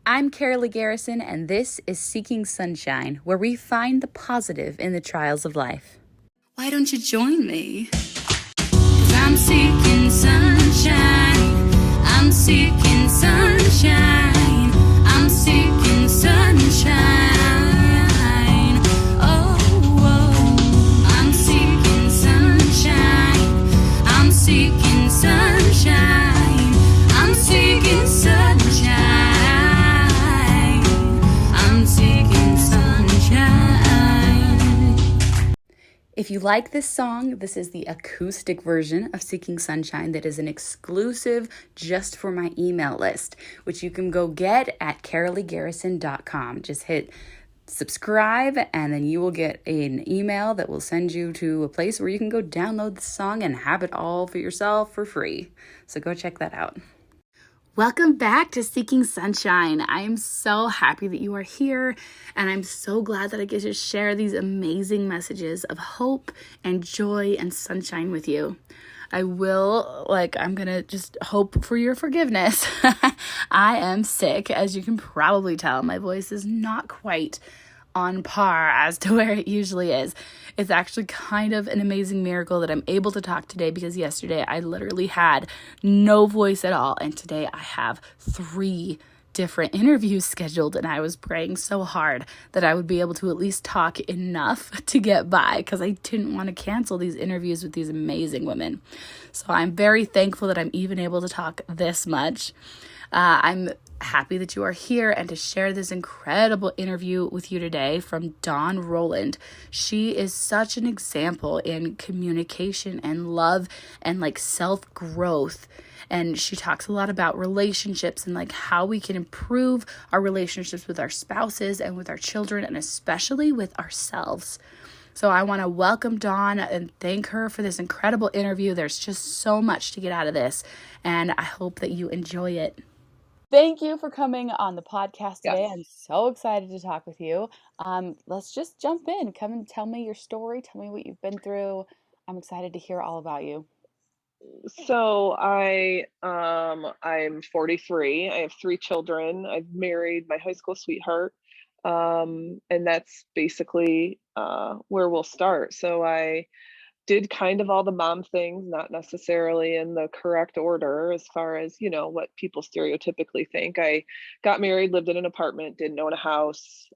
I'm Karaleigh Garrison, and this is Seeking Sunshine, where we find the positive in the trials of life. Why don't you join me? 'Cause I'm seeking sunshine. I'm seeking sunshine. I'm seeking sunshine. Oh, oh. I'm seeking sunshine. I'm seeking sunshine. I'm seeking sunshine. I'm seeking sunshine. If you like this song, this is the acoustic version of Seeking Sunshine that is an exclusive just for my email list, which you can go get at karaleiggarrison.com. Just hit subscribe, and then you will get an email that will send you to a place where you can go download the song and have it all for yourself for free. So go check that out. Welcome back to Seeking Sunshine. I am so happy that you are here, and I'm so glad that I get to share these amazing messages of hope and joy and sunshine with you. I'm gonna just hope for your forgiveness. I am sick, as you can probably tell. My voice is not quite on par as to where it usually is. It's actually kind of an amazing miracle that I'm able to talk today, because yesterday I literally had no voice at all, and today I have 3 different interviews scheduled, and I was praying so hard that I would be able to at least talk enough to get by, because I didn't want to cancel these interviews with these amazing women. So I'm very thankful that I'm even able to talk this much. I'm happy that you are here and to share this incredible interview with you today from Dawn Rowland. She is such an example in communication and love and self-growth. And she talks a lot about relationships and how we can improve our relationships with our spouses and with our children, and especially with ourselves. So I want to welcome Dawn and thank her for this incredible interview. There's just so much to get out of this, and I hope that you enjoy it. Thank you for coming on the podcast today. Yes. I'm so excited to talk with you. Let's just jump in. Come and tell me your story. Tell me what you've been through. I'm excited to hear all about you. So I'm 43. I have 3 children. I've married my high school sweetheart. And that's basically where we'll start. So I did kind of all the mom things, not necessarily in the correct order as far as, what people stereotypically think. I got married, lived in an apartment, didn't own a house.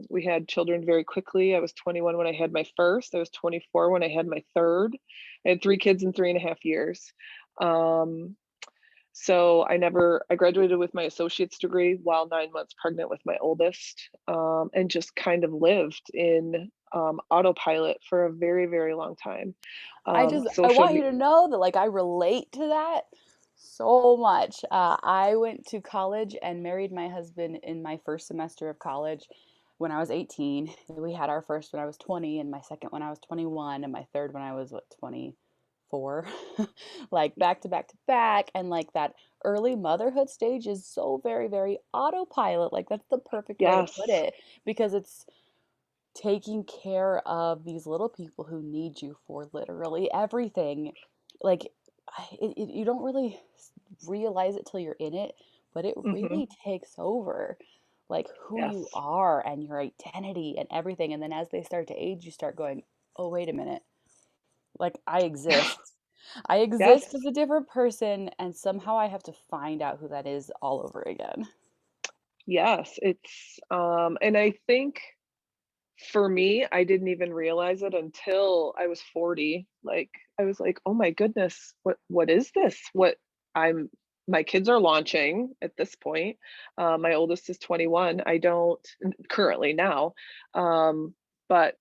We had children very quickly. I was 21 when I had my first. I was 24 when I had my third. I had 3 kids in 3.5 years. So I graduated with my associate's degree while 9 months pregnant with my oldest, and just kind of lived in autopilot for a very, very long time. I Social want you media. to know that I relate to that so much. I went to college and married my husband in my first semester of college when I was 18. We had our first when I was 20, and my second when I was 21, and my third when I was 24. Back to back to back, and that early motherhood stage is so very, very autopilot. That's the perfect way to put Yes. it, because it's taking care of these little people who need you for literally everything. Like, you don't really realize it till you're in it, but it Hmm. really takes over, who you Yes. are and your identity and everything. And then as they start to age, you start going, oh, wait a minute. I exist. I exist Yes. as a different person, and somehow I have to find out who that is all over again. Yes. And I think for me, I didn't even realize it until I was 40. I was like, "Oh my goodness, what is this?" I'm my kids are launching at this point. My oldest is 21. I don't currently now. But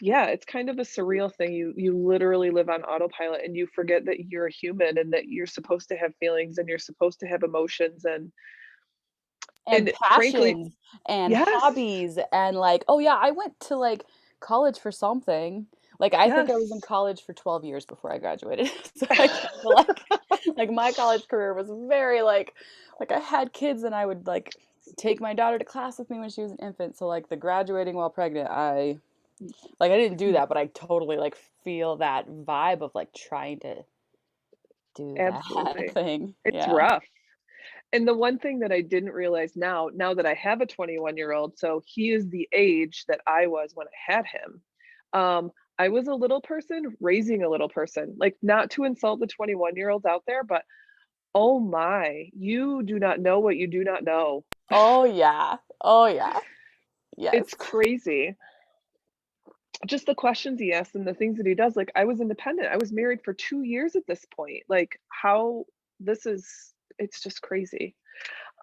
yeah, it's kind of a surreal thing. You literally live on autopilot, and you forget that you're a human and that you're supposed to have feelings and you're supposed to have emotions, And and frankly, passions and yes. hobbies and oh yeah, I went to college for something. I think I was in Yes. college for 12 years before I graduated. So I kind of my college career was very I had kids, and I would take my daughter to class with me when she was an infant. So the graduating while pregnant, I didn't do that, but I totally feel that vibe of trying to do that Absolutely. thing. It's Yeah. rough. And the one thing that I didn't realize now that I have a 21-year-old, so he is the age that I was when I had him. I was a little person raising a little person. Like, not to insult the 21-year-olds out there, but oh my, you do not know what you do not know. Oh yeah. Oh yeah. Yes. It's crazy. Just the questions he asks and the things that he does. Like, I was independent. I was married for 2 years at this point. Like, how this is it's just crazy.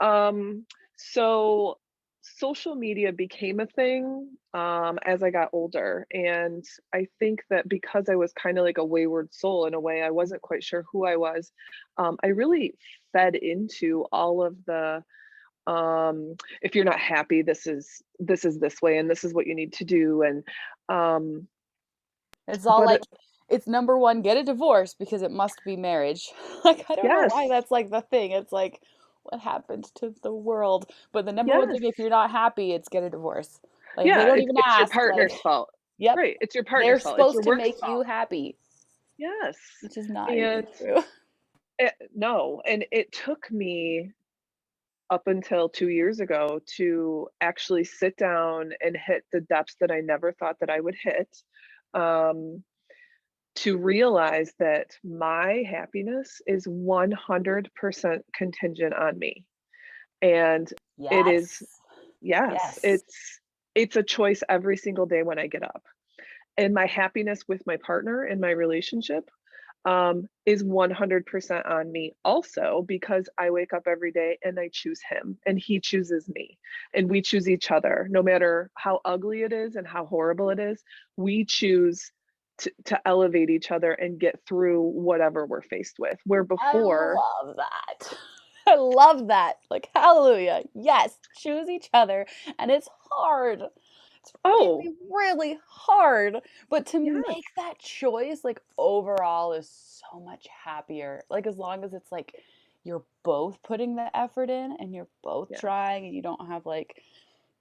Um, so social media became a thing, as I got older, and I think that because I was kinda like a wayward soul in a way, I wasn't quite sure who I was, I really fed into all of the, "If you're not happy, this is this way, and this is what you need to do," and, um, It's all but like it's number one, get a divorce because it must be marriage. Like, I don't know yes, why that's like the thing. It's like, what happened to the world? But the number one yes. thing, if you're not happy, it's get a divorce. Like, they Yeah, don't it's even it's your ask, like, partner's fault. yep, Right, it's your they're partner's fault, it's supposed your to work's make you fault. happy, Yes, which is not even and true. no, and it took me up until 2 years ago to actually sit down and hit the depths that I never thought that I would hit, um, to realize that my happiness is 100% contingent on me, and it is Yes. yes, Yes. it's a choice every single day when I get up, and my happiness with my partner in my relationship is 100% on me also because I wake up every day and I choose him and he chooses me and we choose each other. No matter how ugly it is and how horrible it is, we choose to elevate each other and get through whatever we're faced with. Where I before, love that. I love that. Like, hallelujah. Yes, choose each other. And it's hard. It's oh, really, really hard. But to yes, make that choice, like, overall is so much happier. Like, as long as it's like you're both putting the effort in and you're both yes. trying and you don't have like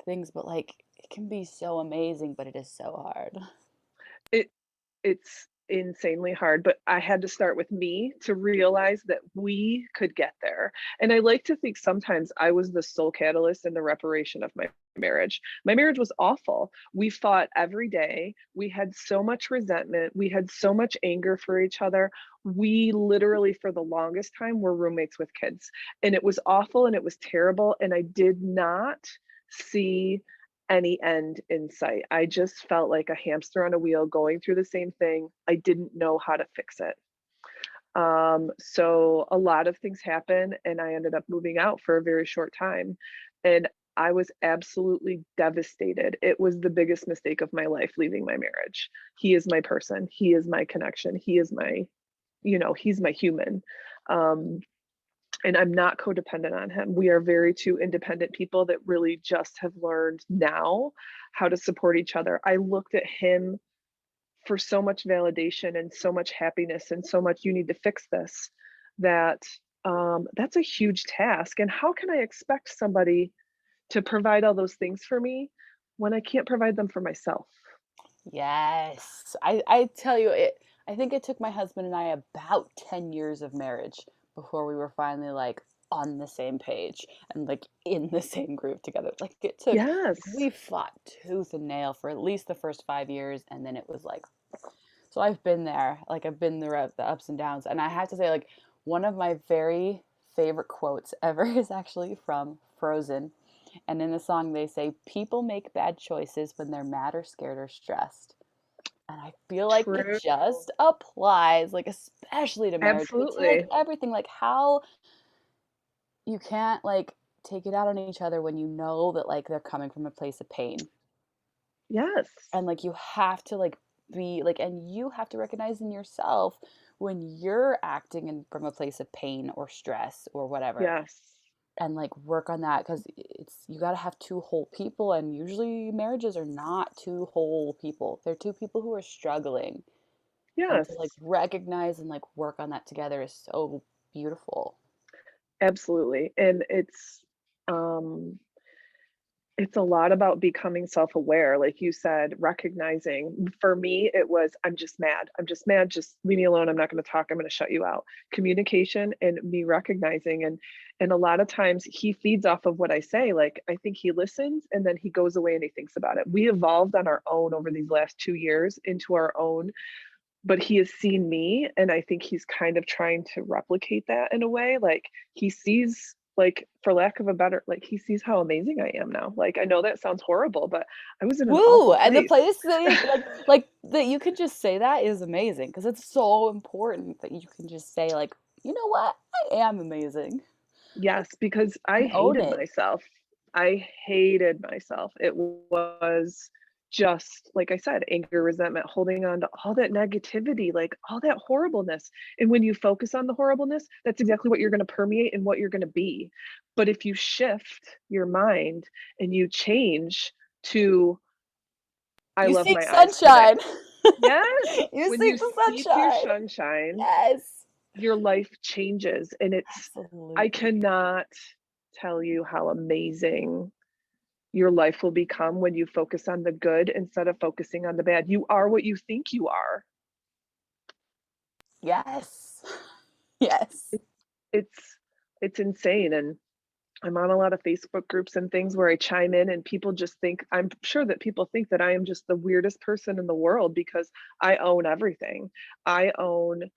things, but like, it can be so amazing, but it is so hard. It it's insanely hard, but I had to start with me to realize that we could get there, and I like to think sometimes I was the sole catalyst in the reparation of my marriage. My marriage was awful. We fought every day. We had so much resentment. We had so much anger for each other. We literally, for the longest time, were roommates with kids, and it was awful and it was terrible, and I did not see any end in sight. I just felt like a hamster on a wheel going through the same thing. I didn't know how to fix it. So a lot of things happened and I ended up moving out for a very short time. And I was absolutely devastated. It was the biggest mistake of my life leaving my marriage. He is my person. He is my connection. He is my, he's my human. Um, and I'm not codependent on him. We are very two independent people that really just have learned now how to support each other. I looked at him for so much validation and so much happiness and so much you need to fix this that that's a huge task. And how can I expect somebody to provide all those things for me when I can't provide them for myself? Yes. I tell you it I think it took my husband and I about 10 years of marriage before we were finally like on the same page and like in the same group together. Like it took Yes. we fought tooth and nail for at least the first 5 years and then it was like so I've been there. Like I've been the ups and downs and I have to say like one of my very favorite quotes ever is actually from Frozen. And in the song, they say, people make bad choices when they're mad or scared or stressed. And I feel like it True. just applies, like, especially to marriage, but to like Absolutely. everything, like how you can't like take it out on each other when you know that like they're coming from a place of pain. Yes. And like you have to like be like, and you have to recognize in yourself when you're acting in, from a place of pain or stress or whatever Yes. and like work on that because it's you got to have two whole people and usually marriages are not two whole people, they're two people who are struggling, and to like Yes. recognize and like work on that together is so beautiful. Absolutely. And it's um It's a lot about becoming self-aware, like you said, recognizing. For me, it was, "I'm just mad. I'm just mad. Just leave me alone. I'm not gonna talk. I'm gonna shut you out." Communication and me recognizing, and a lot of times he feeds off of what I say, like, I think he listens and then he goes away and he thinks about it. We evolved on our own over these last 2 years into our own, but he has seen me, and I think he's kind of trying to replicate that in a way, like, he sees, like, for lack of a better, like, he sees how amazing I am now. Like, I know that sounds horrible, but I was in an Woo! awful And the place. place that like that you could just say that is amazing because it's so important that you can just say like, you know what? I am amazing Yes, because I and own hated it. myself. I hated myself. It was just, like I said, anger, resentment, holding on to all that negativity, like all that horribleness. And when you focus on the horribleness, that's exactly what you're going to permeate and what you're going to be. But if you shift your mind and you change to, I You love seek my eyes today. sunshine. Yes. You When you seek the seek your sunshine. sunshine, Yes. your life changes. And I Absolutely. cannot tell you how amazing your life will become when you focus on the good instead of focusing on the bad. You are what you think you are. Yes. Yes. It, it's it's insane, and I'm on a lot of Facebook groups and things where I chime in and people just think, I'm sure that people think that I am just the weirdest person in the world because I own everything. I own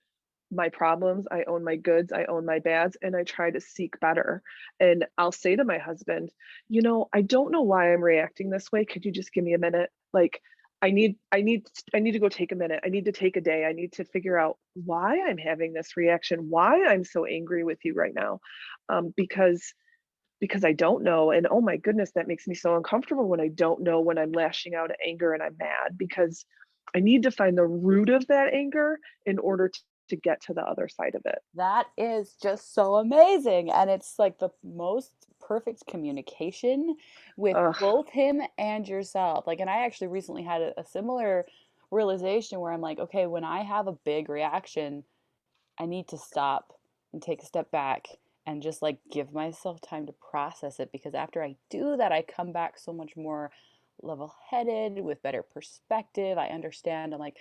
my problems, I own my goods, I own my bads, and I try to seek better. And I'll say to my husband, I don't know why I'm reacting this way. Could you just give me a minute? Like, I need to go take a minute. I need to take a day. I need to figure out why I'm having this reaction, why I'm so angry with you right now. Because I don't know. And oh my goodness, that makes me so uncomfortable when I don't know, when I'm lashing out at anger and I'm mad, because I need to find the root of that anger in order to get to the other side of it. That is just so amazing. And it's like the most perfect communication with Ugh, both him and yourself. Like, and I actually recently had a similar realization where I'm like, okay, when I have a big reaction, I need to stop and take a step back and just like give myself time to process it because after I do that, I come back so much more level headed with better perspective. I understand. I'm like,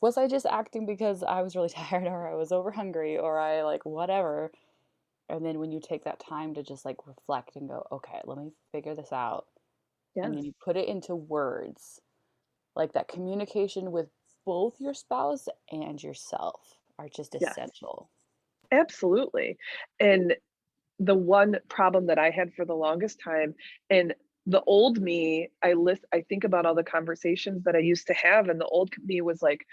was I just acting because I was really tired or I was over hungry or I like whatever? And then when you take that time to just like reflect and go, okay, let me figure this out. And yes, then you put it into words, like that communication with both your spouse and yourself are just yes, essential. absolutely. And the one problem that I had for the longest time, and the old me, I think about all the conversations that I used to have, and the old me was like,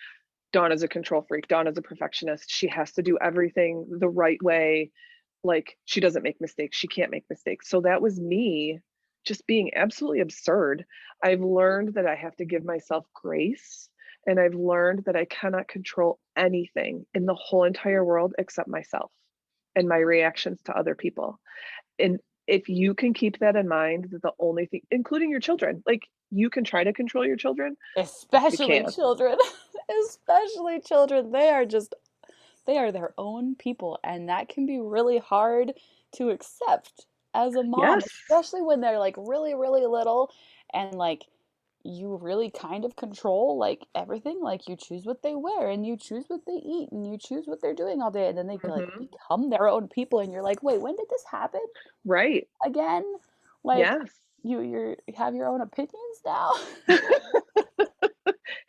Dawn is a control freak. Dawn is a perfectionist. She has to do everything the right way. Like, she doesn't make mistakes. She can't make mistakes. So that was me just being absolutely absurd. I've learned that I have to give myself grace. And I've learned that I cannot control anything in the whole entire world except myself and my reactions to other people. And if you can keep that in mind, that the only thing, including your children, like, you can try to control your children, you Especially can't. children. Especially children. They are their own people and that can be really hard to accept as a mom, Yes. especially when they're like really really little and like you really kind of control like everything, like you choose what they wear and you choose what they eat and you choose what they're doing all day and then they like Hmm. become their own people and you're like, "Wait, when did this happen Right. again?" Like Yes. you have your own opinions now.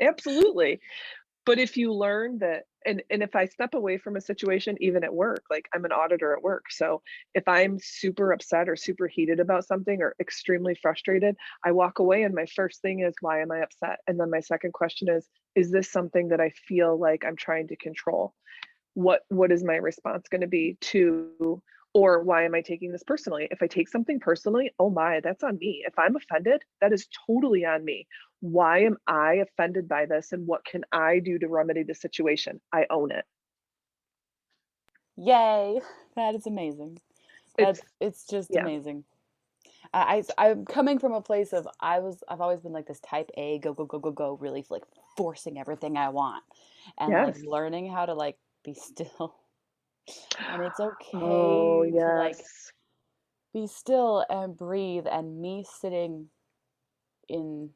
Absolutely. But if you learn that, and if I step away from a situation, even at work, like, I'm an auditor at work. So if I'm super upset or super heated about something or extremely frustrated, I walk away and my first thing is, why am I upset? And then my second question is this something that I feel like I'm trying to control? What is my response going to be to, or why am I taking this personally? If I take something personally, oh my, that's on me. If I'm offended, that is totally on me. Why am I offended by this, and what can I do to remedy the situation? I own it. Yay. That is amazing. It's It's just Yeah. amazing. I'm coming from a place of I've always been like this type A, go go go go go, really like forcing everything I want, and like Yes. learning how to like be still, and it's Oh, okay to like yes. be still and breathe, and me sitting in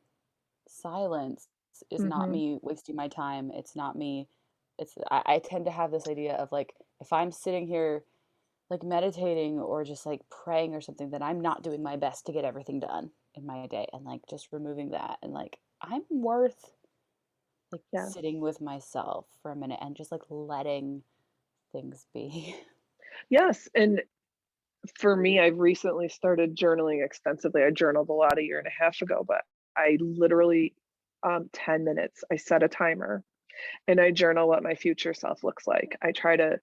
silence is not Mhm. me wasting my time. It's not me. I tend to have this idea of like, if I'm sitting here like meditating or just like praying or something, then I'm not doing my best to get everything done in my day, and like just removing that, and like I'm worth like Yes. sitting with myself for a minute and just like letting things be. Yes, and for me, I've recently started journaling extensively. I journaled a lot a year and a half ago, but I literally, 10 minutes, I set a timer and I journal what my future self looks like. I try to,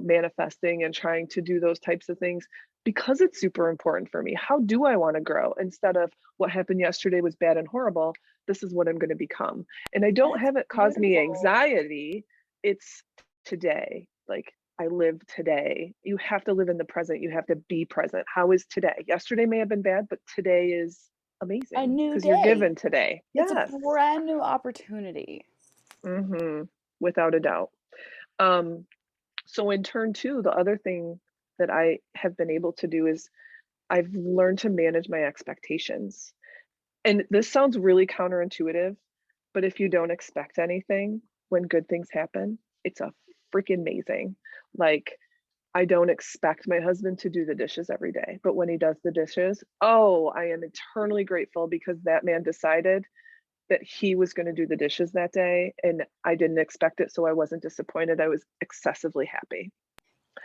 manifesting and trying to do those types of things because it's super important for me. How do I want to grow instead of what happened yesterday was bad and horrible? This is what I'm going to become. And I And don't it's have it cause me beautiful. anxiety. It's today. Like I live today. You have to live in the present. You have to be present. How is today? Yesterday may have been bad, but today is A amazing new because you're day. given today. It's a Yes. brand new opportunity. Without a doubt. Um, so in turn two, the other thing that I have been able to do is I've learned to manage my expectations. And this sounds really counterintuitive, but if you don't expect anything when good things happen, it's a freaking amazing. Like I don't expect my husband to do the dishes every day, but when he does the dishes, oh, I am eternally grateful because that man decided that he was going to do the dishes that day and I didn't expect it, so I wasn't disappointed. I was excessively happy.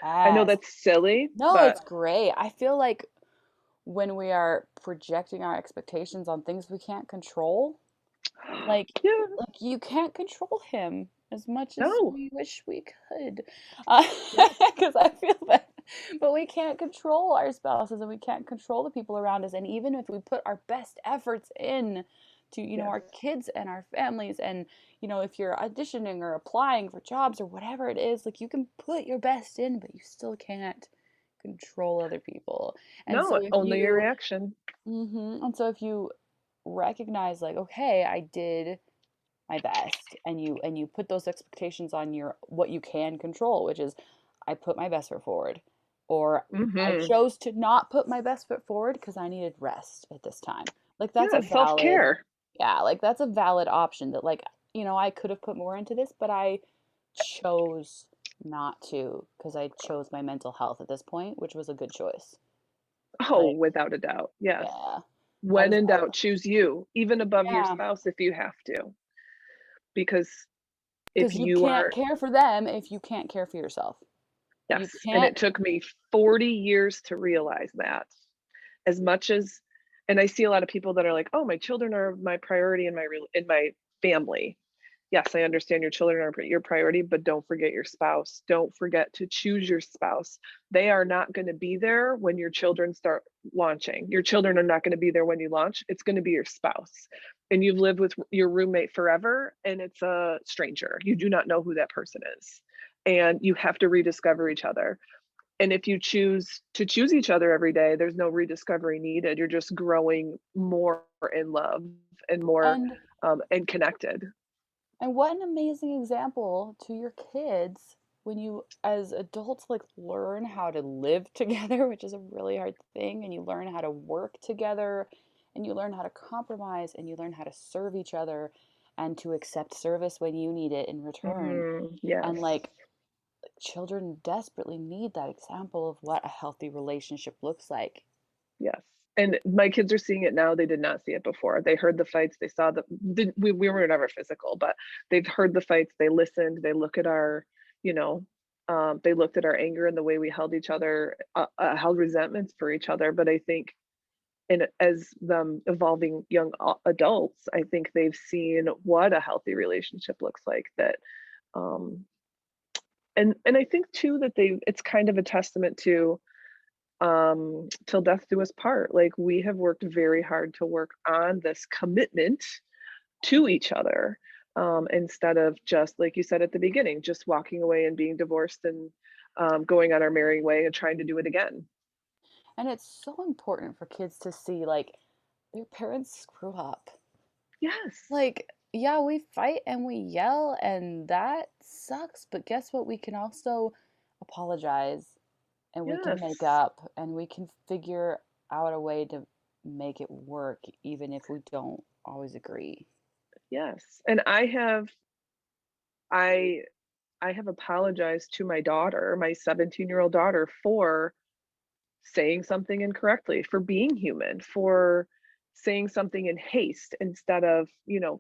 I know Yes. that's silly, No, but it's great. I feel like when we are projecting our expectations on things we can't control, like yeah, like you can't control him as much as no, we wish we could. yes, Because I feel that, but we can't control our spouses and we can't control the people around us. And even if we put our best efforts in to, yes, our kids and our families, and, if you're auditioning or applying for jobs or whatever it is, like you can put your best in, but you still can't control other people. And no, so if only your you, reaction. and so if you recognize like, okay, I did my best, and you put those expectations on your what you can control, which is I put my best foot forward, or I Hmm. chose to not put my best foot forward because I needed rest at this time. Like that's a Yeah, self valid, care. yeah, like that's a valid option that like, I could have put more into this, but I chose not to because I chose my mental health at this point, which was a good choice. Oh, Like, without a doubt. Yes. yeah. That When is in doubt, choose you, even above your yeah, spouse if you have to. Because if because you you can't are, care for them if you can't care for yourself. You yes, and can't. it took me 40 years to realize that. As much as, and I see a lot of people that are like, "Oh, my children are my priority in in my family." Yes, I understand your children are your priority, but don't forget your spouse. Don't forget to choose your spouse. They are not going to be there when your children start launching. Your children are not going to be there when you launch. It's going to be your spouse. And you've lived with your roommate forever and it's a stranger. You do not know who that person is. And you have to rediscover each other. And if you choose to choose each other every day, there's no rediscovery needed. You're just growing more in love and more And and connected. what an amazing example to your kids when you as adults like learn how to live together, which is a really hard thing, and you learn how to work together, and you learn how to compromise, and you learn how to serve each other and to accept service when you need it in return. Yes, And like children desperately need that example of what a healthy relationship looks like. yes. And my kids are seeing it now. They did not see it before. They heard the fights. They saw we were never physical, but they've heard the fights. They listened. They look at our, you know, they looked at our anger and the way we held each other, held resentments for each other. But I think, and as them evolving young adults, I think they've seen what a healthy relationship looks like. That, um, and I think too that it's kind of a testament to till death do us part. Like we have worked very hard to work on this commitment to each other, instead of just like you said at the beginning, just walking away and being divorced and going on our merry way and trying to do it again. And it's so important for kids to see like their parents screw up. Yes. Like, yeah, we fight and we yell, and that sucks. But guess what? We can also apologize and we can make Yes. up and we can figure out a way to make it work even if we don't always agree. Yes. And I I have apologized to my daughter, my 17-year-old daughter, for saying something incorrectly, for being human, for saying something in haste instead of,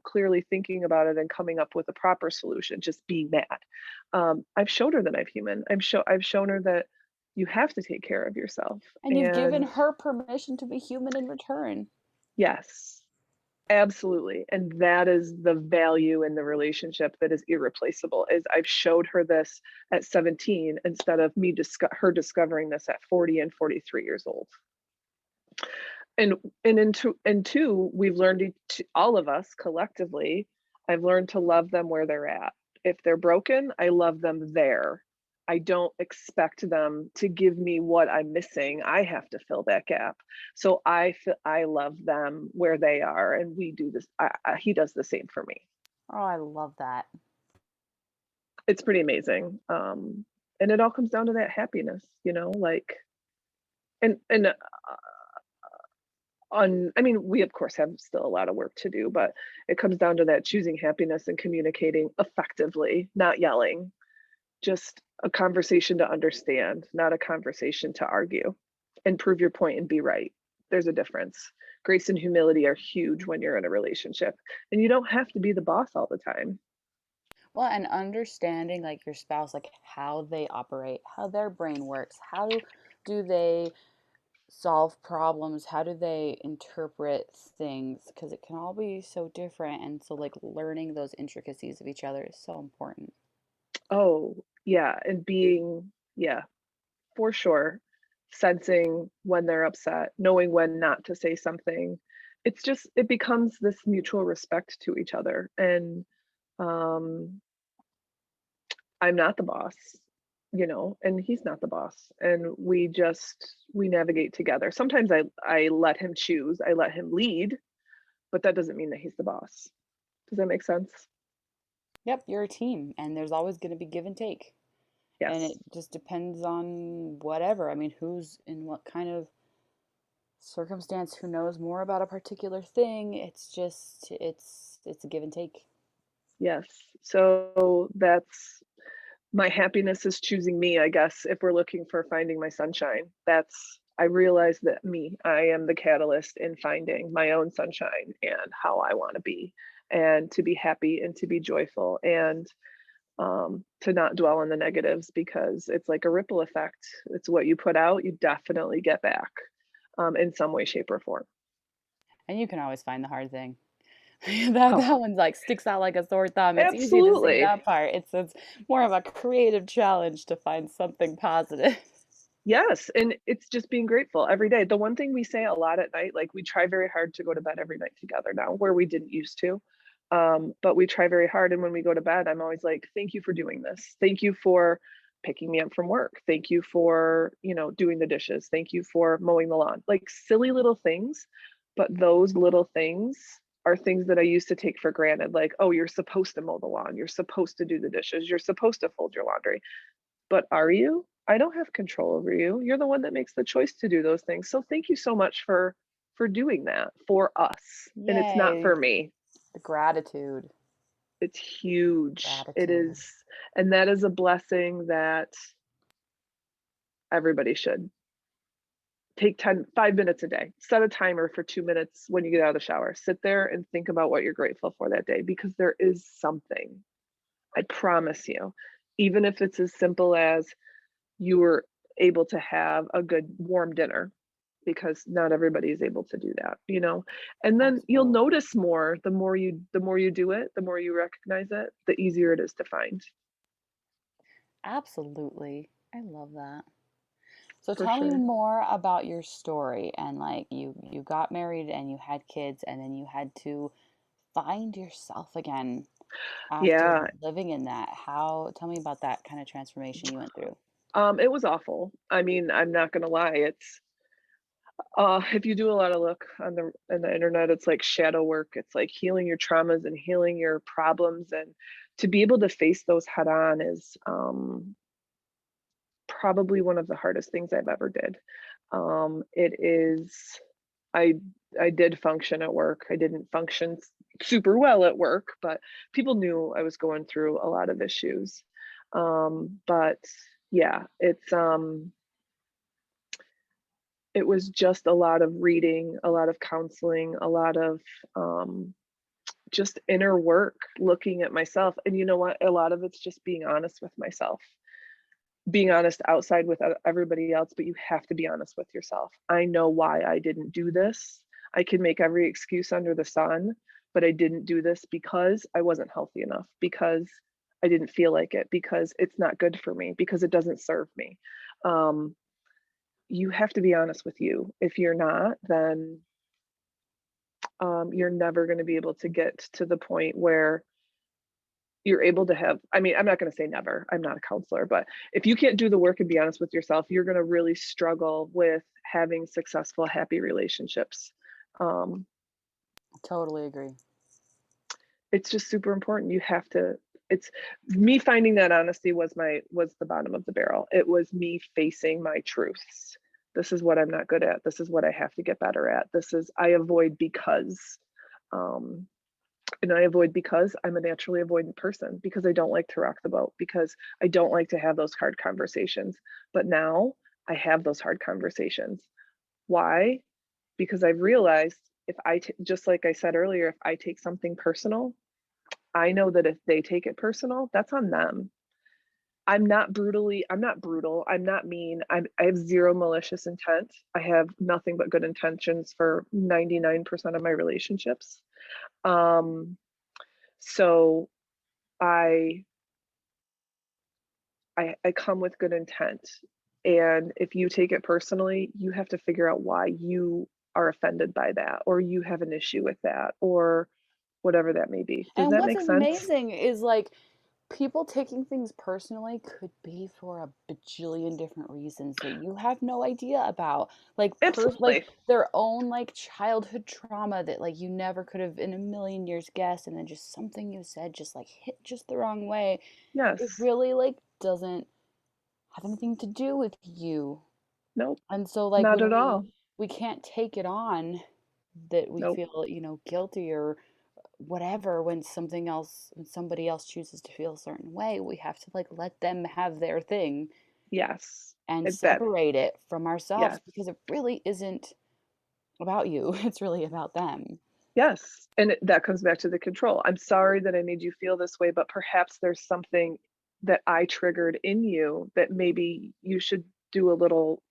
clearly thinking about it and coming up with a proper solution, just being mad. I've showed her that I'm human. I've shown her that you have to take care of yourself. And you've given And her permission to be human in return. yes, absolutely. And that is the value in the relationship that is irreplaceable. Is I've showed her this at 17 instead of her discovering this at 40 and 43 years old. And two, we've learned all of us collectively, I've learned to love them where they're at. If they're broken, I love them there. I don't expect them to give me what I'm missing. I have to fill that gap. So I love them where they are, and we do this. He does the same for me. Oh, I love that. It's pretty amazing. And it all comes down to that happiness, like, and on I mean, we of course have still a lot of work to do, but it comes down to that choosing happiness and communicating effectively, not yelling, just a conversation to understand, not a conversation to argue and prove your point and be right. There's a difference. Grace and humility are huge when you're in a relationship, and you don't have to be the boss all the time. Well, and understanding like your spouse, like how they operate, how their brain works, how do they solve problems, how do they interpret things, because it can all be so different. And so, like, learning those intricacies of each other is so important. Oh, yeah, and yeah, for sure, sensing when they're upset, knowing when not to say something. It becomes this mutual respect to each other. And um, I'm not the boss, and he's not the boss. And we navigate together. Sometimes I let him choose, I let him lead, but that doesn't mean that he's the boss. Does that make sense? Yep, you're a team, and there's always going to be give and take. And it Yes. just depends on whatever. I mean, who's in what kind of circumstance, who knows more about a particular thing. It's just, it's a give and take. Yes. So that's my happiness is choosing me, I guess, if we're looking for finding my sunshine. I realize that I am the catalyst in finding my own sunshine and how I want to be, and to be happy and to be joyful, and to not dwell on the negatives, because it's like a ripple effect. It's what you put out, you definitely get back, in some way, shape, or form. And you can always find the hard thing. That Oh, that one like sticks out like a sore thumb. It's easy to see absolutely. that part. It's more of a creative challenge to find something positive. Yes, and it's just being grateful every day. The one thing we say a lot at night, like, we try very hard to go to bed every night together now, where we didn't used to. But we try very hard, and when we go to bed, I'm always like, "Thank you for doing this. Thank you for picking me up from work. Thank you for, doing the dishes. Thank you for mowing the lawn." Like, silly little things, but those little things are things that I used to take for granted, like, "Oh, you're supposed to mow the lawn. You're supposed to do the dishes. You're supposed to fold your laundry." But are you? I don't have control over you. You're the one that makes the choice to do those things. So thank you so much for doing that for us. And it's not Yay. for me. The gratitude. It's huge. It Gratitude. is, and that is a blessing that everybody should take 5 minutes a day. Set a timer for 2 minutes when you get out of the shower. Sit there and think about what you're grateful for that day, because there is something. I promise you. Even if it's as simple as you were able to have a good warm dinner, because not everybody is able to do that. And then you'll Absolutely. notice more, the more you do it, the more you recognize it, the easier it is to find. Absolutely. I love that. So For tell me sure. more about your story and like you got married and you had kids and then you had to find yourself again after Yeah. living in that. How tell me about that kind of transformation you went through. It was awful. I mean, I'm not gonna lie. If you do a lot of look on the internet, it's like shadow work. It's like healing your traumas and healing your problems, and to be able to face those head on is probably one of the hardest things I've ever did. It is I I did function at work. I didn't function super well at work, but people knew I was going through a lot of issues. But yeah, it was just a lot of reading, a lot of counseling, a lot of just inner work, looking at myself. And you know what? A lot of it's just being honest with myself, being honest outside with everybody else, but you have to be honest with yourself. I know why I didn't do this. I can make every excuse under the sun, but I didn't do this because I wasn't healthy enough, because I didn't feel like it, because it's not good for me, because it doesn't serve me. Um, you have to be honest with you. If you're not, then you're never going to be able to get to the point where you're able to have, I mean, I'm not going to say never, I'm not a counselor, but if you can't do the work and be honest with yourself, you're going to really struggle with having successful, happy relationships. um, Totally agree. it's just super important. You have to, it's me finding that honesty was the bottom of the barrel. It was me facing my truths. This is what I'm not good at, this is what I have to get better at, this is, I avoid because um, and I avoid because I'm a naturally avoidant person, because I don't like to rock the boat, because I don't like to have those hard conversations. But now I have those hard conversations. Why? Because I've realized, if just like I said earlier, if I take something personal, I know that if they take it personal, that's on them. I'm not brutal, I'm not mean, I have zero malicious intent. I have nothing but good intentions for 99% of my relationships. Um, so I I come with good intent. And if you take it personally, you have to figure out why you are offended by that, or you have an issue with that, or whatever that may be. Does And that what's make sense? amazing is like people taking things personally could be for a bajillion different reasons that you have no idea about. Like Absolutely. their own like childhood trauma that like you never could have in a million years guessed, and then just something you said just like hit just the wrong way. It Yes. really like doesn't have anything to do with you. Nope. And so like Not when at all. we can't take it on that we Nope. feel, guilty or whatever when somebody else chooses to feel a certain way, we have to like let them have their thing Yes. and It that separate it from ourselves yes. because it really isn't about you. It's really about them. Yes. And that comes back to the control. I'm sorry that I made you feel this way, but perhaps there's something that I triggered in you that maybe you should do a little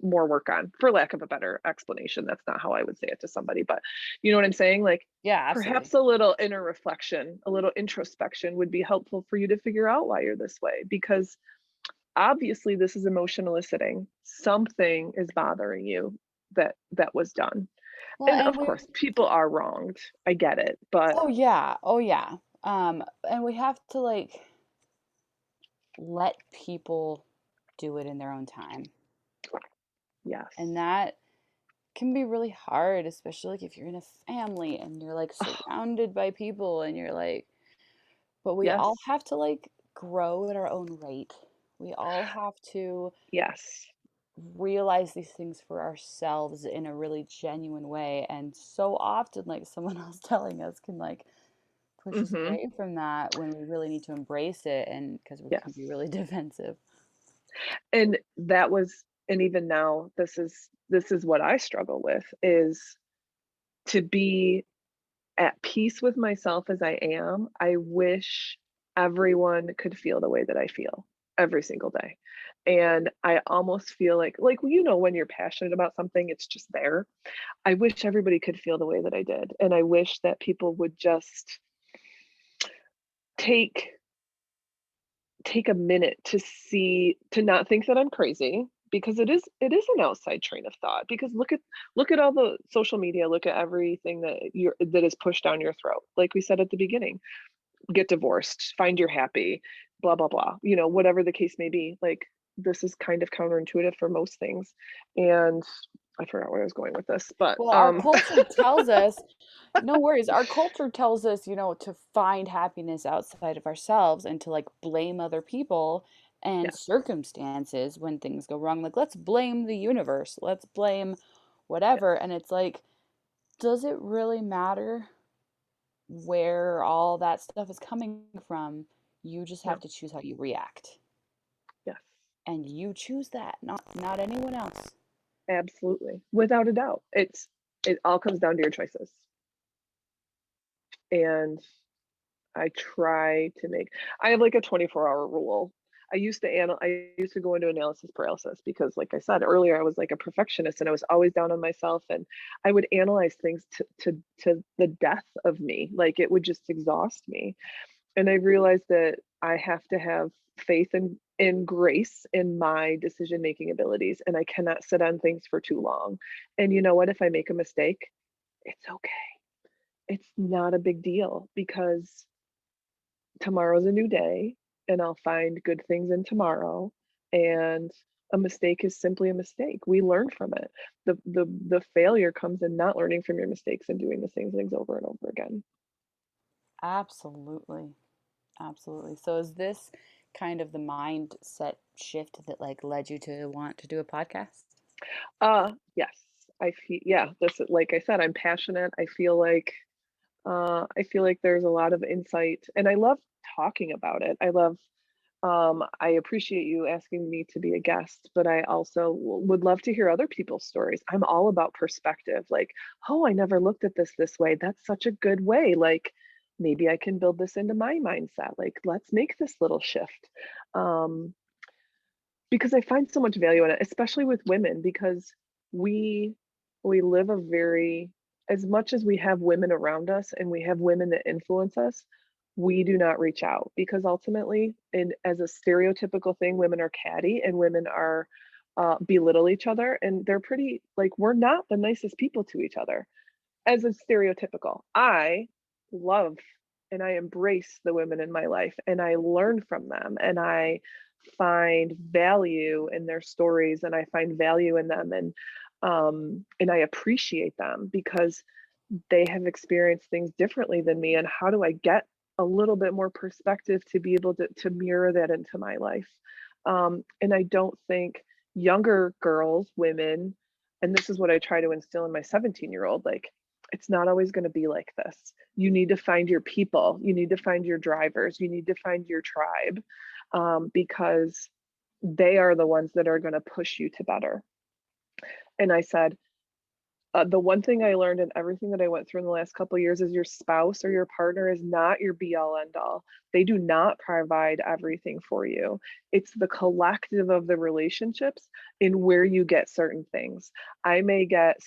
more work on, for lack of a better explanation. That's not how I would say it to somebody, but you know what I'm saying? Like, Yeah, absolutely. perhaps a little inner reflection, a little introspection would be helpful for you to figure out why you're this way, because obviously this is emotional eliciting. Something is bothering you that was done. Well, And and of we course, people are wronged. I get it, but oh yeah, oh yeah. And we have to like let people do it in their own time. And yes. that can be really hard, especially like if you're in a family and you're like Oh, surrounded by people and you're like, but we all yes. have to like grow at our own rate. We all have to Yes. realize these things for ourselves in a really genuine way. And so often, like someone else telling us can like push us Hmm. away from that when we really need to embrace it, and because we can Yes. be really defensive. And that was, and even now, this is what I struggle with, is to be at peace with myself as I am. I wish everyone could feel the way that I feel every single day. And I almost feel like when you're passionate about something, it's just there. I wish everybody could feel the way that I did. And I wish that people would just take take a minute to not think that I'm crazy, because it is an outside train of thought, because look at all the social media, look at everything that is pushed down your throat. Like we said at the beginning, get divorced, find your happy, blah blah blah, whatever the case may be. Like, this is kind of counterintuitive for most things. And I forgot where I was going with this, but Well, our culture tells us, no worries. Our culture tells us, to find happiness outside of ourselves and to like blame other people. and Yes. circumstances when things go wrong. Like, let's blame the universe, let's blame whatever. Yes. And it's like, does it really matter where all that stuff is coming from? You just have No. to choose how you react. Yes. And you choose that, not anyone else. Absolutely. Without a doubt. It all comes down to your choices. And I try to make I have like a 24-hour rule. I used to go into analysis paralysis because like I said earlier, I was like a perfectionist and I was always down on myself and I would analyze things to the death of me. Like it would just exhaust me. And I realized that I have to have faith in grace in my decision making abilities and I cannot sit on things for too long. And you know what? If I make a mistake, it's okay. It's not a big deal because tomorrow's a new day and I'll find good things in tomorrow. And a mistake is simply a mistake. We learn from it. The failure comes in not learning from your mistakes and doing the same things over and over again. Absolutely. Absolutely. So is this kind of the mindset shift that like led you to want to do a podcast? Yes. This like I said, I'm passionate. I feel like there's a lot of insight and I love talking about it. I appreciate you asking me to be a guest, but I also would love to hear other people's stories. I'm all about perspective. Like, oh, I never looked at this way. That's such a good way. Like, maybe I can build this into my mindset. Like, let's make this little shift. Um, because I find so much value in it, especially with women, because we we live a very as much as we have women around us and we have women that influence us, we do not reach out because ultimately, and as a stereotypical thing, women are catty and women are belittle each other, and they're pretty like we're not the nicest people to each other as a stereotypical. I love and I embrace the women in my life and I learn from them and I find value in their stories and I find value in them and I appreciate them because they have experienced things differently than me and how do I get a little bit more perspective to be able to mirror that into my life. And I don't think younger girls, women, and this is what I try to instill in my 17-year-old, like it's not always going to be like this. You need to find your people. You need to find your drivers. You need to find your tribe because they are the ones that are going to push you to better. And I said, the one thing I learned in everything that I went through in the last couple of years is your spouse or your partner is not your be all end all. They do not provide everything for you. It's the collective of the relationships in where you get certain things. I may get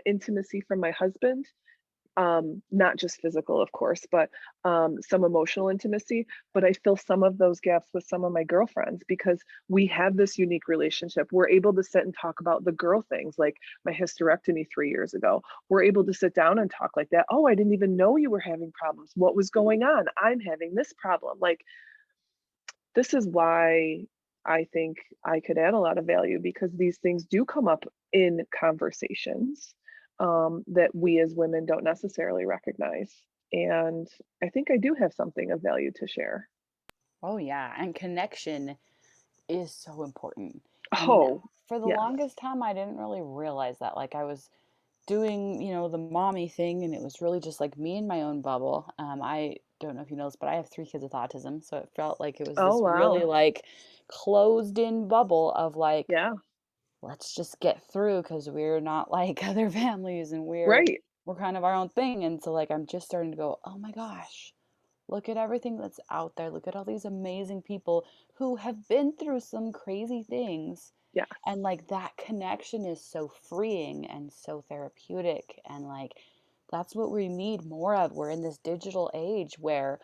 intimacy from my husband, not just physical, of course, but some emotional intimacy. But I fill some of those gaps with some of my girlfriends because we have this unique relationship. We're able to sit and talk about the girl things, like my hysterectomy 3 years ago. We're able to sit down and talk like that. Oh, I didn't even know you were having problems. What was going on? I'm having this problem. Like, this is why I think I could add a lot of value because these things do come up in conversations that we as women don't necessarily recognize. And I think I do have something of value to share. Oh yeah, and connection is so important. And Oh, for the yes. longest time I didn't really realize that. Like I was doing, the mommy thing and it was really just like me in my own bubble. I don't know if you know this, but I have 3 kids with autism, so it felt like it was Oh, this really wow. like closed in bubble of like Yeah. let's just get through because we're not like other families and Right. we're kind of our own thing. And so like I'm just starting to go, oh my gosh, look at everything that's out there. Look at all these amazing people who have been through some crazy things. Yes. And like that connection is so freeing and so therapeutic. And like that's what we need more of. We're in this digital age where,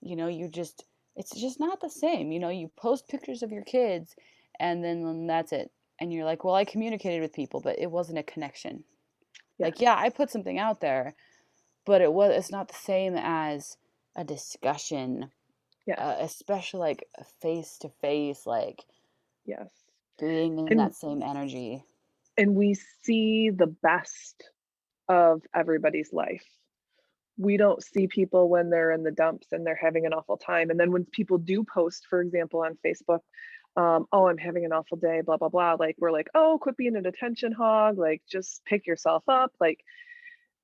it's just not the same. You post pictures of your kids and then that's it. And you're like, well, I communicated with people, but it wasn't a connection. Yes. Like, yeah, I put something out there, but it's not the same as a discussion, Yes. especially like face to face, like Yes. being in And that same energy. and we see the best of everybody's life. we don't see people when they're in the dumps and they're having an awful time. And then when people do post, for example, on Facebook, oh, I'm having an awful day, blah, blah, blah. Like, we're like, oh, quit being an attention hog. Like, just pick yourself up. Like,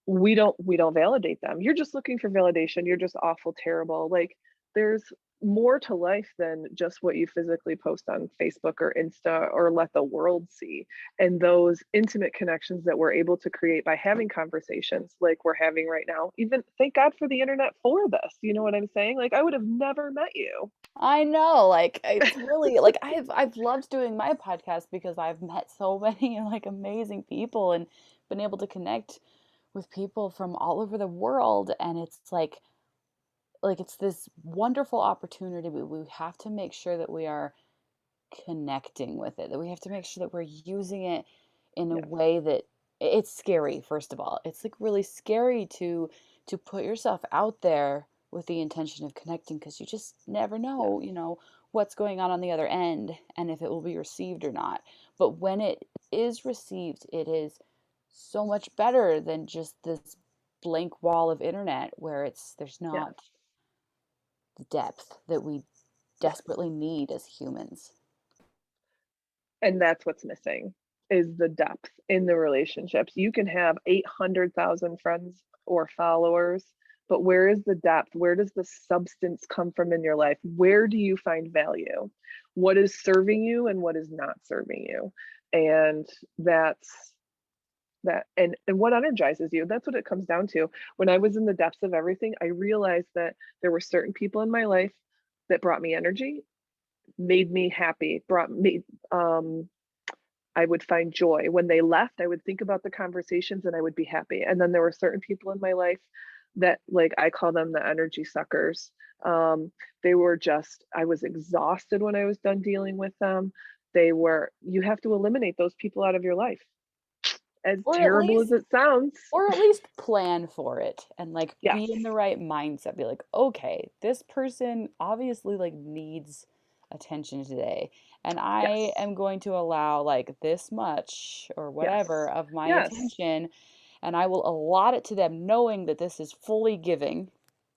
we don't validate them. You're just looking for validation. You're just awful terrible. Like, there's more to life than just what you physically post on Facebook or Insta or let the world see. And those intimate connections that we're able to create by having conversations like we're having right now, even thank God for the internet for this. You know what I'm saying? Like, I would have never met you. I know, like it's really like I've loved doing my podcast because I've met so many like amazing people and been able to connect with people from all over the world, and it's like it's this wonderful opportunity, but we have to make sure that we are connecting with it, that we have to make sure that we're using it in a Yes. way that it's scary. First of all, it's like really scary to put yourself out there with the intention of connecting, because you just never Yes. know, what's going on the other end and if it will be received or not. But when it is received, it is so much better than just this blank wall of internet where there's Yes. not the depth that we Yes. desperately need as humans. And that's what's missing, is the depth in the relationships. You can have 800,000 friends or followers, but where is the depth? Where does the substance come from in your life? Where do you find value? What is serving you and what is not serving you? And that's that, and what energizes you. That's what it comes down to. When I was in the depths of everything, I realized that there were certain people in my life that brought me energy, made me happy, brought me I would find joy. When they left, I would think about the conversations and I would be happy. And then there were certain people in my life that, like, I call them the energy suckers. They were just, I was exhausted when I was done dealing with them. You have to eliminate those people out of your life. As Or at terrible as least it sounds. or at least plan for it and like Yes. be in the right mindset. Be like, okay, this person obviously like needs attention today, and I Yes. am going to allow like this much or whatever Yes. of my Yes. attention, and I will allot it to them knowing that this is fully giving,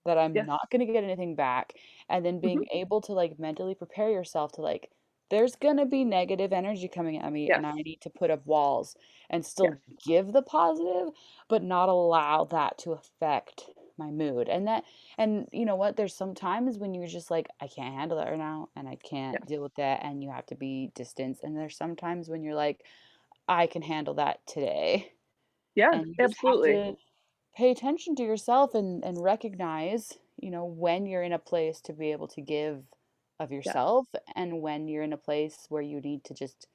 that I'm Yes. not going to get anything back, and then Hmm. being able to like mentally prepare yourself to like there's going to be negative energy coming at me and Yes. I need to put up walls and Yes. still give the positive, but not allow that to affect my mood. And you know what? There's some times when you're just like, I can't handle that right now and I can't Yes. deal with that, and you have to be distant. And there's sometimes when you're like, I can handle that today. Yeah, And you just have absolutely. to pay attention to yourself and recognize, when you're in a place to be able to give of Yes. yourself and when you're in a place where you need to just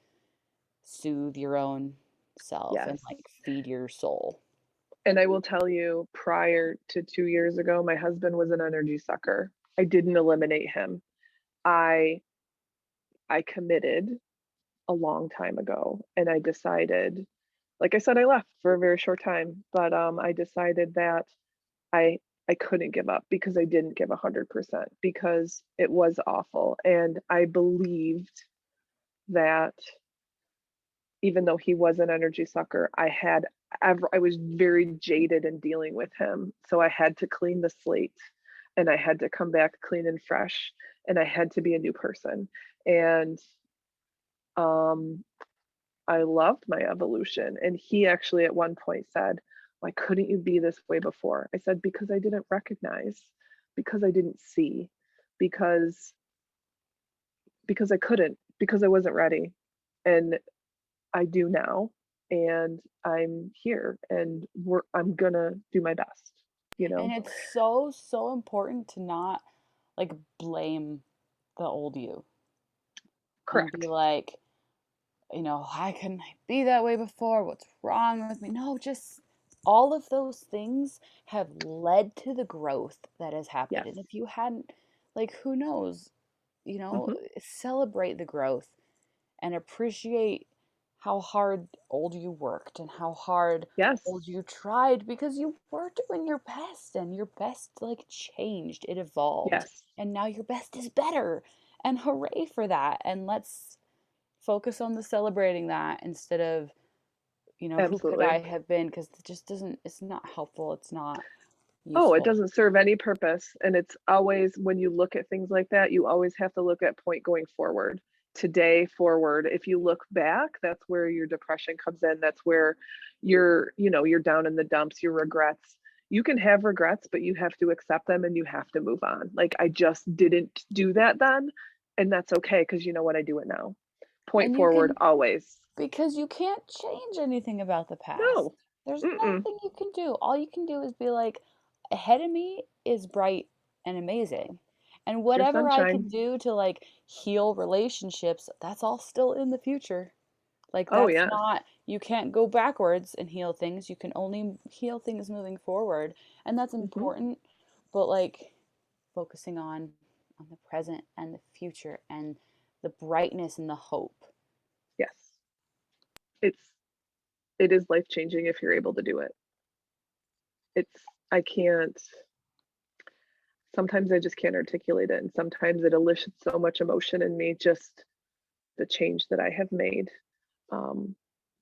soothe your own self and Yes. like feed your soul. And I will tell you, prior to 2 years ago, my husband was an energy sucker. I didn't eliminate him. I I committed a long time ago, and I decided, like I said, I left for a very short time, but I decided that I I couldn't give up because I didn't give 100% because it was awful, and I believed that even though he was an energy sucker, I was very jaded in dealing with him. So I had to clean the slate and I had to come back clean and fresh and I had to be a new person. And um I loved my evolution. And he actually at one point said, why couldn't you be this way before? I said, because I didn't recognize, because I didn't see, because because I couldn't, because I wasn't ready. And I do now, and I'm here, and I'm gonna do my best, you And know? it's so, so important to not like blame the old you and be Correct. like, how couldn't I be that way before? What's wrong with me? No, just all of those things have led to the growth that has happened. Yes. And if you hadn't, like, who knows, Mhm. celebrate the growth and appreciate how hard old you worked and how hard Yes. old you tried, because you were doing your best and your best like changed, it evolved, Yes. and now your best is better, and hooray for that. And let's focus on the celebrating that instead of who could I Absolutely. have been, because it just doesn't, it's not helpful, it's not Oh, it useful. doesn't serve any purpose. And it's always, when you look at things like that, you always have to look at point going forward, today forward. If you look back, that's where your depression comes in. That's where you're down in the dumps, your regrets. You can have regrets, but you have to accept them and you have to move on. Like, I just didn't do that then. And that's okay, because you know what? I do it now. Point And you forward, can, always. because you can't change anything about the past. No. There's Mm-mm. nothing you can do. All you can do is be like, ahead of me is bright and amazing. And It's your whatever I can sunshine. do to like heal relationships, that's all still in the future. Like, Oh, that's yes. not, you can't go backwards and heal things. You can only heal things moving forward. And that's Hmm. important. But like focusing on the present and the future and the brightness and the hope. Yes. It's it is life changing if you're able to do it. It's I can't Sometimes I just can't articulate it, and sometimes it elicits so much emotion in me, just the change that I have made. Um,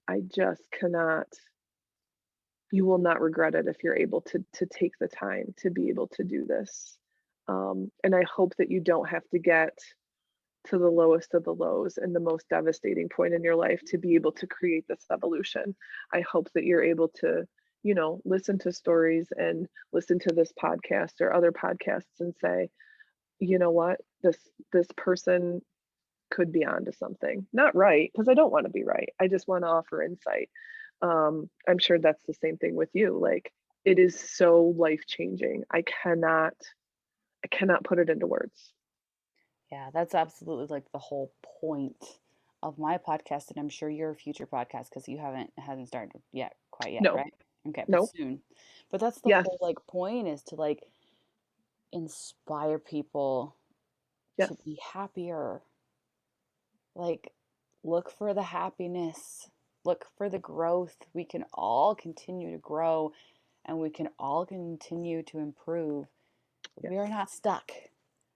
I just cannot You will not regret it if you're able to take the time to be able to do this. And I hope that you don't have to get to the lowest of the lows and the most devastating point in your life to be able to create this evolution. I hope that you're able to, listen to stories and listen to this podcast or other podcasts and say, you know what, this person could be onto something. Not right, because I don't want to be right. I just want to offer insight. I'm sure that's the same thing with you. Like, it is so life changing. I cannot put it into words. Yeah, that's absolutely like the whole point of my podcast, and I'm sure your future podcast, because you hasn't started yet, quite yet, No, right? Okay, but no, soon. But that's the yes, whole like point, is to like inspire people yes, to be happier. Like, look for the happiness, look for the growth. We can all continue to grow and we can all continue to improve. We yes. are not stuck.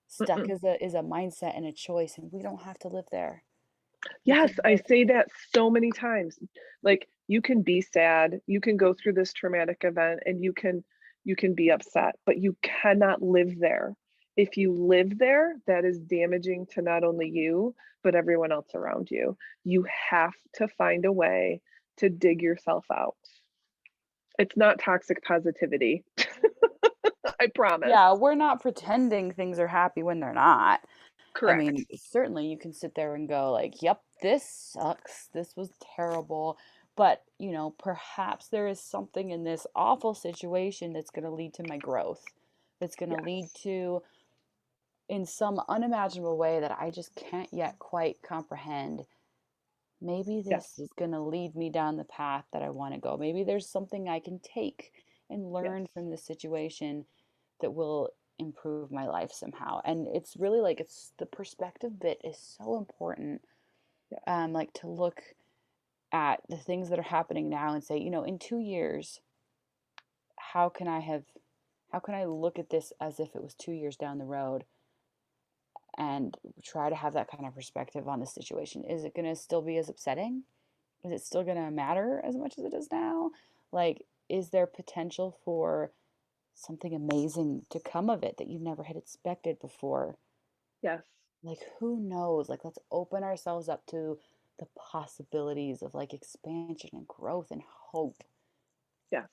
Stuck Mm-mm. is a mindset and a choice, and we don't have to live there. We Yes, can I live. say that so many times. Like, you can be sad, you can go through this traumatic event, and you can be upset, but you cannot live there. If you live there, that is damaging to not only you, but everyone else around you. You have to find a way to dig yourself out. It's not toxic positivity. I promise. Yeah, we're not pretending things are happy when they're not. I mean, Correct. certainly you can sit there and go like, "Yep, this sucks. This was terrible." But, perhaps there is something in this awful situation that's going to lead to my growth. That's going to lead Yes. to, in some unimaginable way that I just can't yet quite comprehend, maybe Yes. this is going to lead me down the path that I want to go. Maybe there's something I can take and Yes. learn from this situation that will improve my life somehow. And it's really like, it's the perspective bit is so important. Yes. Like, to look at the things that are happening now and say, in 2 years, how can I have, how can I look at this as if it was 2 years down the road and try to have that kind of perspective on the situation? Is it going to still be as upsetting? Is it still going to matter as much as it does now? Like, is there potential for something amazing to come of it that you never had expected before? Yes. Like, who knows? Like, let's open ourselves up to the possibilities of like expansion and growth and hope. Yes.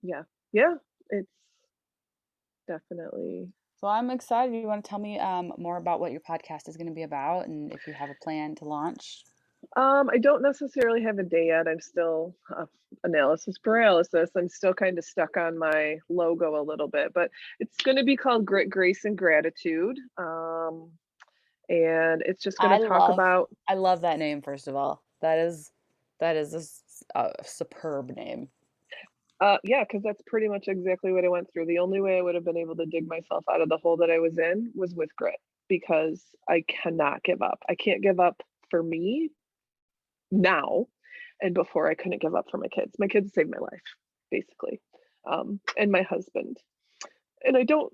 Yeah. Yeah. It's definitely. So I'm excited. You want to tell me more about what your podcast is going to be about and if you have a plan to launch? I don't necessarily have a day yet. I'm still analysis paralysis. I'm still kind of stuck on my logo a little bit, but it's going to be called Grit, Grace, and Gratitude. And it's just going to I talk love about. I love that name, first of all. That is a superb name. Yeah, because that's pretty much exactly what I went through. The only way I would have been able to dig myself out of the hole that I was in was with grit, because I cannot give up. I can't give up for me now, and before I couldn't give up for my kids. My kids saved my life, basically, and my husband. And I don't.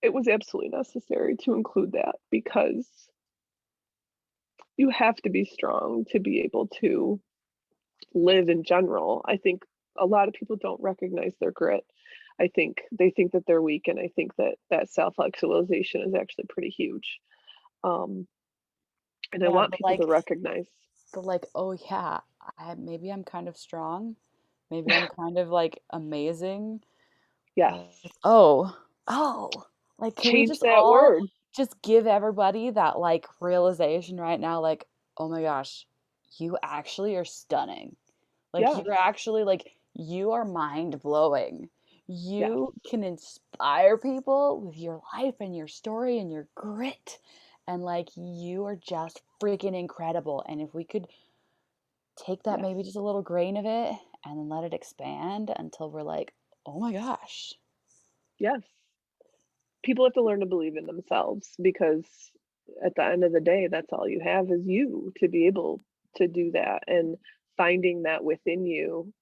It was absolutely necessary to include that, because you have to be strong to be able to live in general. I think a lot of people don't recognize their grit. I think they think that they're weak, and I think that that self-actualization is actually pretty huge. Um, and I Yeah, want people to recognize. oh yeah, maybe I'm kind of strong. Maybe I'm kind of like amazing. Yes, Like, like can we change just that all word. just give everybody that like realization right now, like, oh my gosh, you actually are stunning. Like Yes, you're actually like you are mind blowing. yes, You can inspire people with your life and your story and your grit. And like you are just freaking incredible. And if we could take that yes, maybe just a little grain of it and then let it expand until we're like, oh my gosh. yes. People have to learn to believe in themselves, because at the end of the day, that's all you have is you to be able to do that. And finding that within you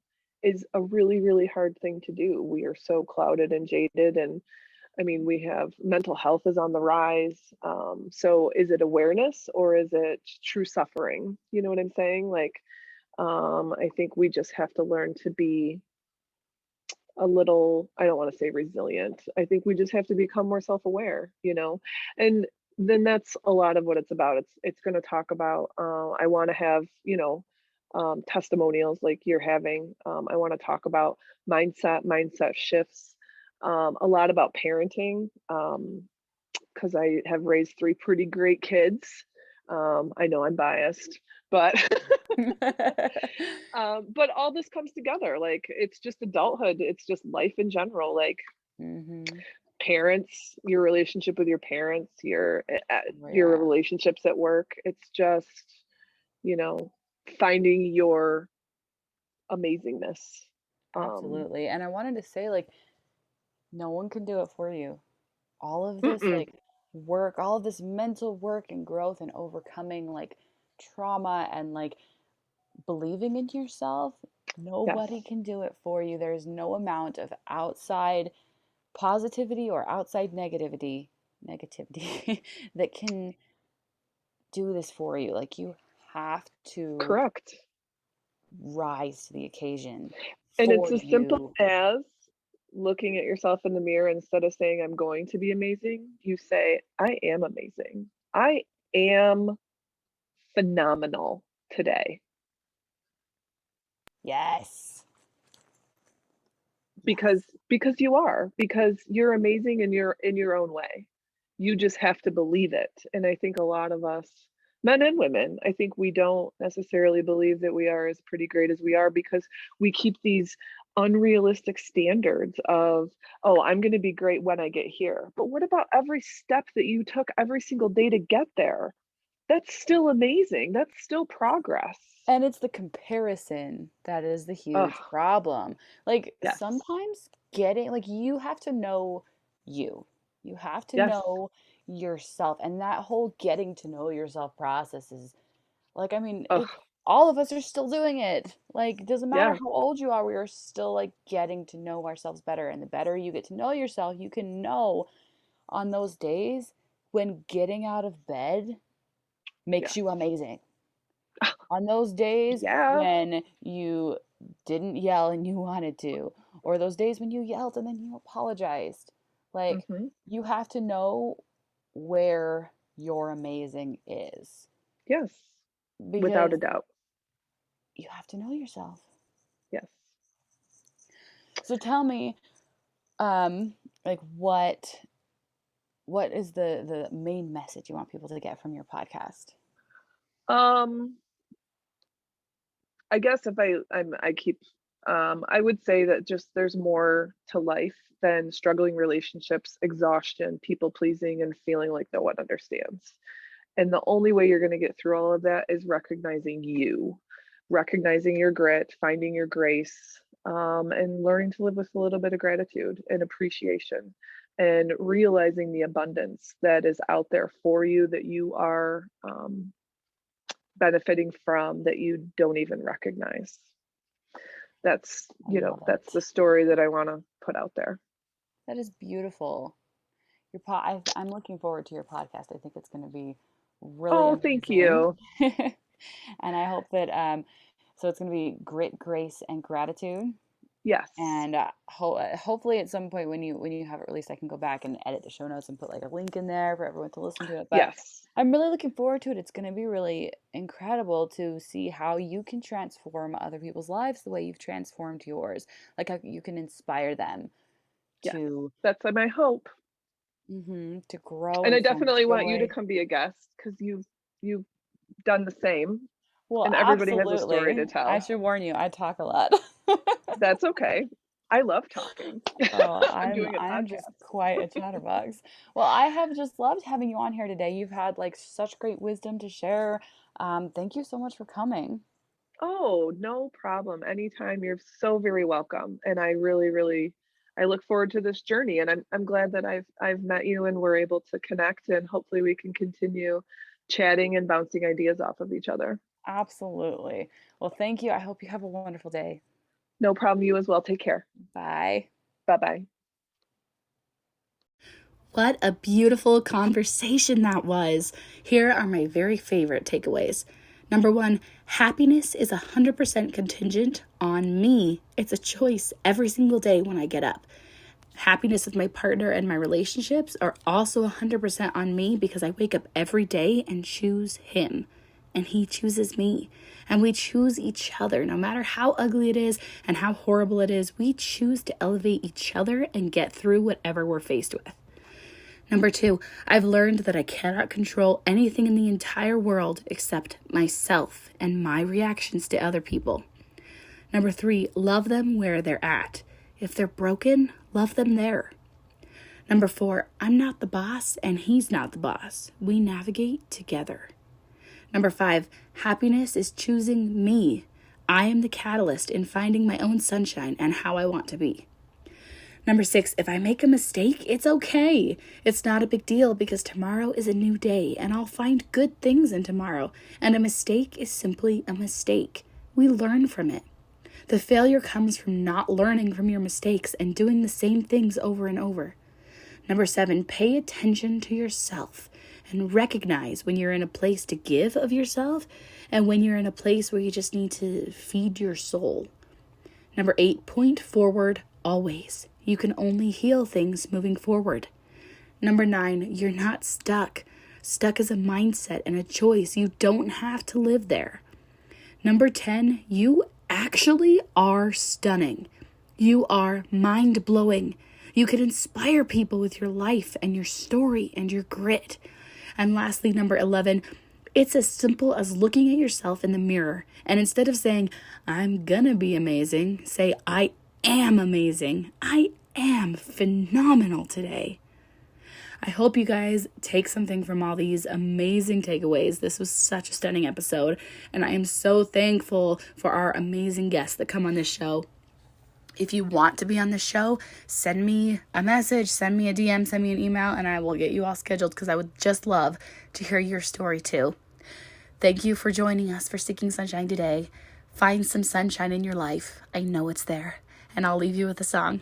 is a really, really hard thing to do. We are so clouded and jaded. And I mean, we have mental health is on the rise. So is it awareness or is it true suffering? You know what I'm saying? Like, I think we just have to learn to be a little, I don't want to say resilient. I think we just have to become more self-aware, you know. And then that's a lot of what it's about. It's going to talk about I want to have, testimonials like you're having. I want to talk about mindset shifts, a lot about parenting, because I have raised three pretty great kids. I know I'm biased, but but all this comes together. Like, it's just adulthood. It's just life in general. Like, Mm-hmm. parents, your relationship with your parents, your Yeah, relationships at work. It's just, you know, finding your amazingness. Um, absolutely. And I wanted to say, like, no one can do it for you. All of this, mm-mm, like, work, all of this mental work and growth and overcoming, like, trauma and, like, believing in yourself, yes, nobody can do it for you. There's no amount of outside positivity or outside negativity that can do this for you. Like you have to correct. rise to the occasion And it's for as simple you. as looking at yourself in the mirror. Instead of saying, I'm going to be amazing, you say, I am amazing. I am phenomenal today, Yes. because Yes. because you're amazing in your own way. You just have to believe it. And I think a lot of us, men and women, I think we don't necessarily believe that we are as pretty great as we are, because we keep these unrealistic standards of, oh, I'm going to be great when I get here. But what about every step that you took every single day to get there? That's still amazing. That's still progress. And it's the comparison that is the Oh, huge problem. Like yes. sometimes getting, like, you have to know you. You have to Yes. know yourself. And that whole getting to know yourself process is like, I mean, Oh, it all of us are still doing it. Like, it doesn't matter yeah. how old you are, we are still like getting to know ourselves better. And the better you get to know yourself, you can know on those days when getting out of bed makes Yes. you amazing. On those days Yeah. when you didn't yell and you wanted to, or those days when you yelled and then you apologized. Like, Hmm. you have to know where your amazing is Yes. Without because a doubt. you have to know yourself. Yes. So tell me, like what is the main message you want people to get from your podcast? Um, I guess if I keep I would say that just there's more to life than struggling relationships, exhaustion, people pleasing, and feeling like no one understands. And the only way you're going to get through all of that is recognizing you, recognizing your grit, finding your grace, and learning to live with a little bit of gratitude and appreciation, and realizing the abundance that is out there for you, that you are benefiting from, that you don't even recognize. That's, I love that's it. the story that I want to put out there. That is beautiful. I'm looking forward to your podcast. I think it's going to be really Oh, thank amazing. you. And I hope that So it's going to be grit, grace, and gratitude. Yes. And hopefully at some point when you have it released, I can go back and edit the show notes and put like a link in there for everyone to listen to it. But Yes. I'm really looking forward to it. It's going to be really incredible to see how you can transform other people's lives the way you've transformed yours. Like how you can inspire them Yes. to That's my hope. to grow And I and find definitely want you to joy. come be a guest because you've done the same, Well, and everybody has a story absolutely. to I tell. should warn you, I talk a lot. That's okay. I love talking. Oh, I'm I'm doing a I'm just podcast. quite a chatterbox. Well, I have just loved having you on here today. You've had like such great wisdom to share. Thank you so much for coming. Oh, no problem. Anytime. You're so very welcome. And I really, really I look forward to this journey, and I'm glad that I've met you and we're able to connect, and hopefully we can continue chatting and bouncing ideas off of each other. Absolutely. Well, thank you. I hope you have a wonderful day. No problem. You as well. Take care. Bye. Bye-bye. What a beautiful conversation that was. Here are my very favorite takeaways. Number one, happiness is 100% contingent on me. It's a choice every single day when I get up. Happiness with my partner and my relationships are also 100% on me because I wake up every day and choose him. And he chooses me. And we choose each other. No matter how ugly it is and how horrible it is, we choose to elevate each other and get through whatever we're faced with. Number two, I've learned that I cannot control anything in the entire world except myself and my reactions to other people. Number three, love them where they're at. If they're broken, love them there. Number four, I'm not the boss and he's not the boss. We navigate together. Number five, happiness is choosing me. I am the catalyst in finding my own sunshine and how I want to be. Number six, if I make a mistake, it's okay. It's not a big deal because tomorrow is a new day and I'll find good things in tomorrow. And a mistake is simply a mistake. We learn from it. The failure comes from not learning from your mistakes and doing the same things over and over. Number seven, pay attention to yourself and recognize when you're in a place to give of yourself and when you're in a place where you just need to feed your soul. Number eight, point forward always. You can only heal things moving forward. Number nine, you're not stuck. Stuck is a mindset and a choice. You don't have to live there. Number 10, you actually are stunning. You are mind-blowing. You can inspire people with your life and your story and your grit. And lastly, number 11, it's as simple as looking at yourself in the mirror. And instead of saying, I'm gonna be amazing, say, I am amazing. I am phenomenal today. I hope you guys take something from all these amazing takeaways. This was such a stunning episode, and I am so thankful for our amazing guests that come on this show. If you want to be on the show, send me a message, send me a DM, send me an email, and I will get you all scheduled because I would just love to hear your story too. Thank you for joining us for Seeking Sunshine today. Find some sunshine in your life. I know it's there. And I'll leave you with a song.